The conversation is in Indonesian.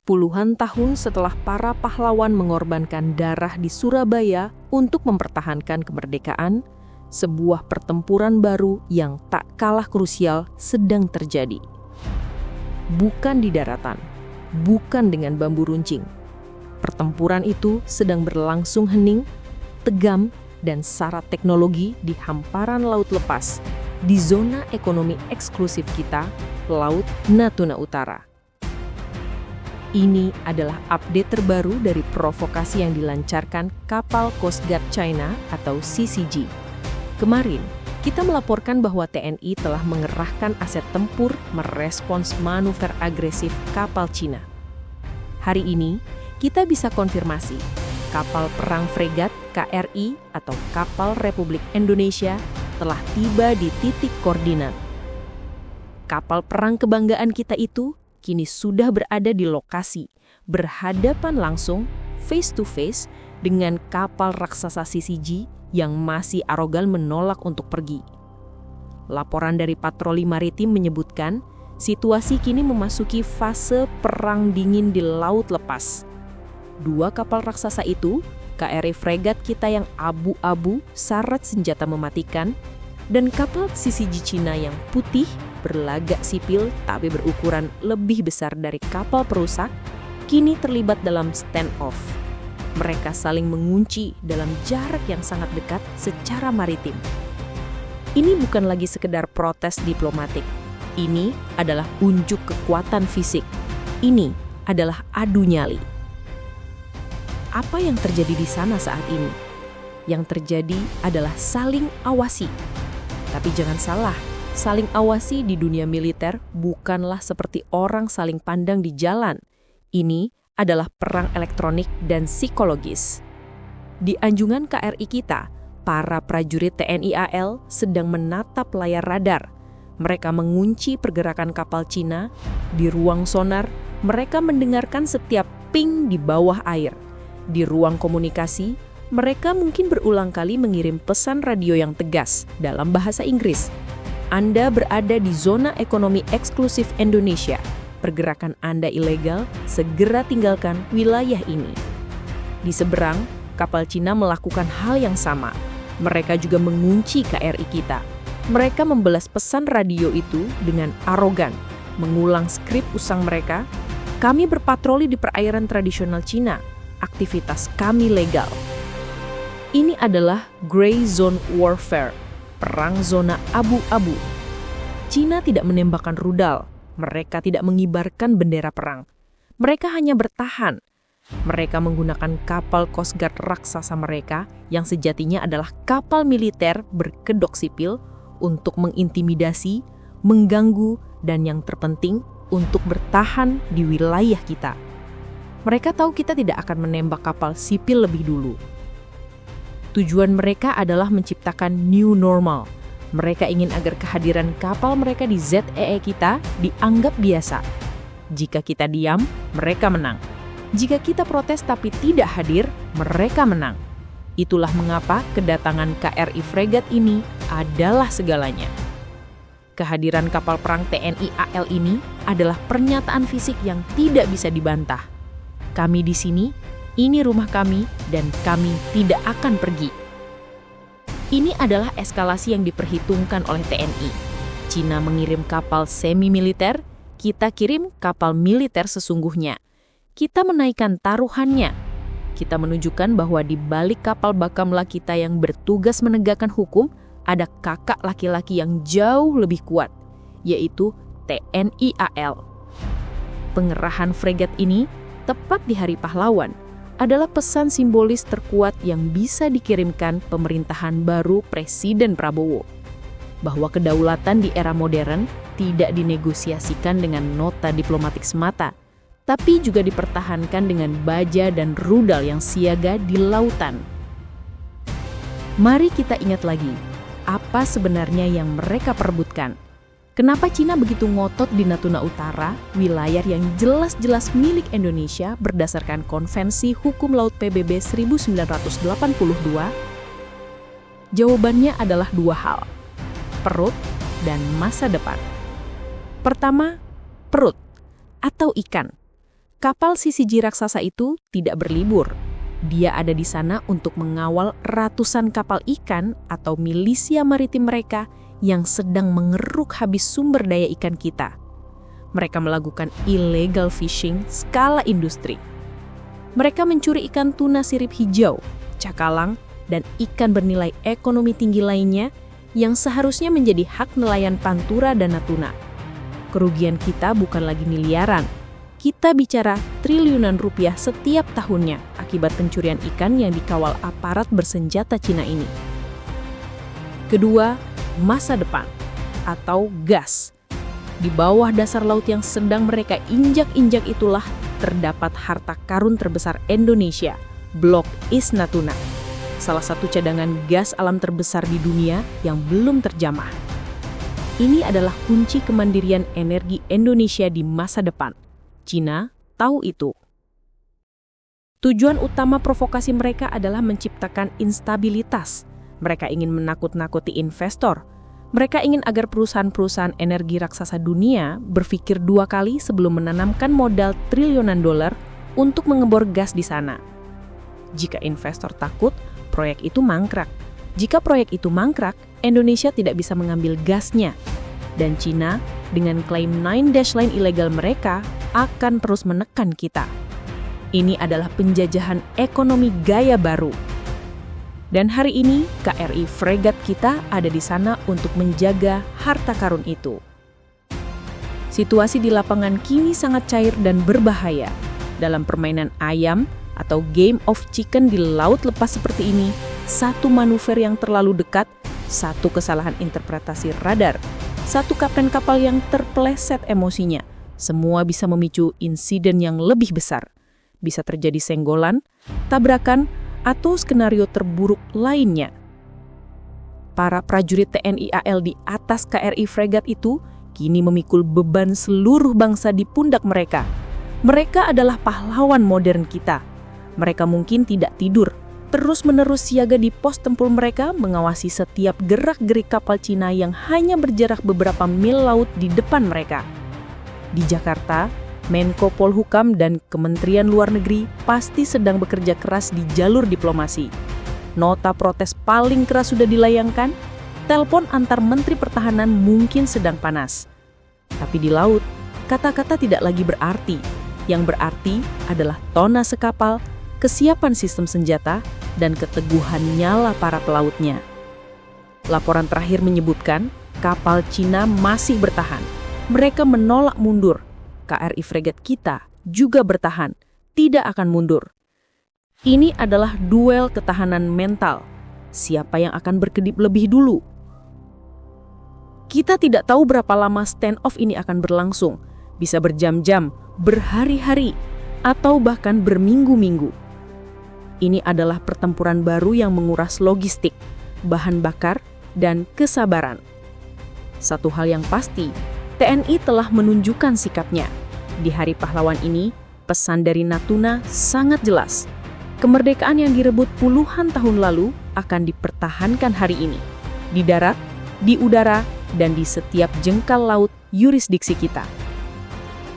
Puluhan tahun setelah para pahlawan mengorbankan darah di Surabaya untuk mempertahankan kemerdekaan, sebuah pertempuran baru yang tak kalah krusial sedang terjadi. Bukan di daratan, bukan dengan bambu runcing. Pertempuran itu sedang berlangsung hening, tegam, dan syarat teknologi di hamparan laut lepas, di zona ekonomi eksklusif kita, Laut Natuna Utara. Ini adalah update terbaru dari provokasi yang dilancarkan kapal Coast Guard China atau CCG. Kemarin, kita melaporkan bahwa TNI telah mengerahkan aset tempur merespons manuver agresif kapal Cina. Hari ini, kita bisa konfirmasi, kapal perang fregat KRI atau Kapal Republik Indonesia telah tiba di titik koordinat. Kapal perang kebanggaan kita itu kini sudah berada di lokasi, berhadapan langsung, face to face, dengan kapal raksasa CCG yang masih arogan menolak untuk pergi. Laporan dari patroli maritim menyebutkan, situasi kini memasuki fase perang dingin di laut lepas. Dua kapal raksasa itu, KRI fregat kita yang abu-abu, syarat senjata mematikan, dan kapal CCG Cina yang putih, berlagak sipil tapi berukuran lebih besar dari kapal perusak, kini terlibat dalam standoff. Mereka saling mengunci dalam jarak yang sangat dekat secara maritim. Ini bukan lagi sekedar protes diplomatik. Ini adalah unjuk kekuatan fisik. Ini adalah adu nyali. Apa yang terjadi di sana saat ini? Yang terjadi adalah saling awasi. Tapi jangan salah, saling awasi di dunia militer bukanlah seperti orang saling pandang di jalan. Ini adalah perang elektronik dan psikologis. Di anjungan KRI kita, para prajurit TNI AL sedang menatap layar radar. Mereka mengunci pergerakan kapal Cina. Di ruang sonar, mereka mendengarkan setiap ping di bawah air. Di ruang komunikasi, mereka mungkin berulang kali mengirim pesan radio yang tegas dalam bahasa Inggris. Anda berada di zona ekonomi eksklusif Indonesia. Pergerakan Anda ilegal, segera tinggalkan wilayah ini. Di seberang, kapal Cina melakukan hal yang sama. Mereka juga mengunci KRI kita. Mereka membalas pesan radio itu dengan arogan, mengulang skrip usang mereka. Kami berpatroli di perairan tradisional Cina. Aktivitas kami legal. Ini adalah gray zone warfare, perang zona abu-abu. Cina tidak menembakkan rudal, mereka tidak mengibarkan bendera perang. Mereka hanya bertahan. Mereka menggunakan kapal Coast Guard raksasa mereka yang sejatinya adalah kapal militer berkedok sipil untuk mengintimidasi, mengganggu, dan yang terpenting untuk bertahan di wilayah kita. Mereka tahu kita tidak akan menembak kapal sipil lebih dulu. Tujuan mereka adalah menciptakan new normal. Mereka ingin agar kehadiran kapal mereka di ZEE kita dianggap biasa. Jika kita diam, mereka menang. Jika kita protes tapi tidak hadir, mereka menang. Itulah mengapa kedatangan KRI fregat ini adalah segalanya. Kehadiran kapal perang TNI AL ini adalah pernyataan fisik yang tidak bisa dibantah. Kami di sini, ini rumah kami, dan kami tidak akan pergi. Ini adalah eskalasi yang diperhitungkan oleh TNI. Cina mengirim kapal semi-militer, kita kirim kapal militer sesungguhnya. Kita menaikkan taruhannya. Kita menunjukkan bahwa di balik kapal bakamla kita yang bertugas menegakkan hukum, ada kakak laki-laki yang jauh lebih kuat, yaitu TNI AL. Pengerahan fregat ini, tepat di Hari Pahlawan, adalah pesan simbolis terkuat yang bisa dikirimkan pemerintahan baru Presiden Prabowo. Bahwa kedaulatan di era modern tidak dinegosiasikan dengan nota diplomatik semata, tapi juga dipertahankan dengan baja dan rudal yang siaga di lautan. Mari kita ingat lagi, apa sebenarnya yang mereka perebutkan. Kenapa Cina begitu ngotot di Natuna Utara, wilayah yang jelas-jelas milik Indonesia berdasarkan Konvensi Hukum Laut PBB 1982? Jawabannya adalah dua hal. Perut dan masa depan. Pertama, perut atau ikan. Kapal CCG raksasa itu tidak berlibur. Dia ada di sana untuk mengawal ratusan kapal ikan atau milisia maritim mereka yang sedang mengeruk habis sumber daya ikan kita. Mereka melakukan illegal fishing skala industri. Mereka mencuri ikan tuna sirip hijau, cakalang, dan ikan bernilai ekonomi tinggi lainnya yang seharusnya menjadi hak nelayan Pantura dan Natuna. Kerugian kita bukan lagi miliaran. Kita bicara triliunan rupiah setiap tahunnya akibat pencurian ikan yang dikawal aparat bersenjata Cina ini. Kedua, masa depan atau gas. Di bawah dasar laut yang sedang mereka injak-injak itulah terdapat harta karun terbesar Indonesia, Blok East Natuna. Salah satu cadangan gas alam terbesar di dunia yang belum terjamah. Ini adalah kunci kemandirian energi Indonesia di masa depan. Cina tahu itu. Tujuan utama provokasi mereka adalah menciptakan instabilitas. Mereka ingin menakut-nakuti investor. Mereka ingin agar perusahaan-perusahaan energi raksasa dunia berpikir dua kali sebelum menanamkan modal triliunan dolar untuk mengebor gas di sana. Jika investor takut, proyek itu mangkrak. Jika proyek itu mangkrak, Indonesia tidak bisa mengambil gasnya. Dan Cina, dengan klaim 9 Dash Line ilegal mereka, akan terus menekan kita. Ini adalah penjajahan ekonomi gaya baru. Dan hari ini, KRI fregat kita ada di sana untuk menjaga harta karun itu. Situasi di lapangan kini sangat cair dan berbahaya. Dalam permainan ayam atau game of chicken di laut lepas seperti ini, satu manuver yang terlalu dekat, satu kesalahan interpretasi radar, satu kapten kapal yang terpeleset emosinya, semua bisa memicu insiden yang lebih besar. Bisa terjadi senggolan, tabrakan, atau skenario terburuk lainnya. Para prajurit TNI AL di atas KRI fregat itu kini memikul beban seluruh bangsa di pundak mereka. Mereka adalah pahlawan modern kita. Mereka mungkin tidak tidur, terus-menerus siaga di pos tempur mereka mengawasi setiap gerak-gerik kapal Cina yang hanya berjarak beberapa mil laut di depan mereka. Di Jakarta, Menko Polhukam dan Kementerian Luar Negeri pasti sedang bekerja keras di jalur diplomasi. Nota protes paling keras sudah dilayangkan, telepon antar Menteri Pertahanan mungkin sedang panas. Tapi di laut, kata-kata tidak lagi berarti. Yang berarti adalah tonase kapal, kesiapan sistem senjata, dan keteguhan nyala para pelautnya. Laporan terakhir menyebutkan kapal Cina masih bertahan. Mereka menolak mundur. KRI fregat kita juga bertahan, tidak akan mundur. Ini adalah duel ketahanan mental. Siapa yang akan berkedip lebih dulu? Kita tidak tahu berapa lama standoff ini akan berlangsung. Bisa berjam-jam, berhari-hari, atau bahkan berminggu-minggu. Ini adalah pertempuran baru yang menguras logistik, bahan bakar, dan kesabaran. Satu hal yang pasti, TNI telah menunjukkan sikapnya. Di Hari Pahlawan ini, pesan dari Natuna sangat jelas. Kemerdekaan yang direbut puluhan tahun lalu akan dipertahankan hari ini. Di darat, di udara, dan di setiap jengkal laut yurisdiksi kita.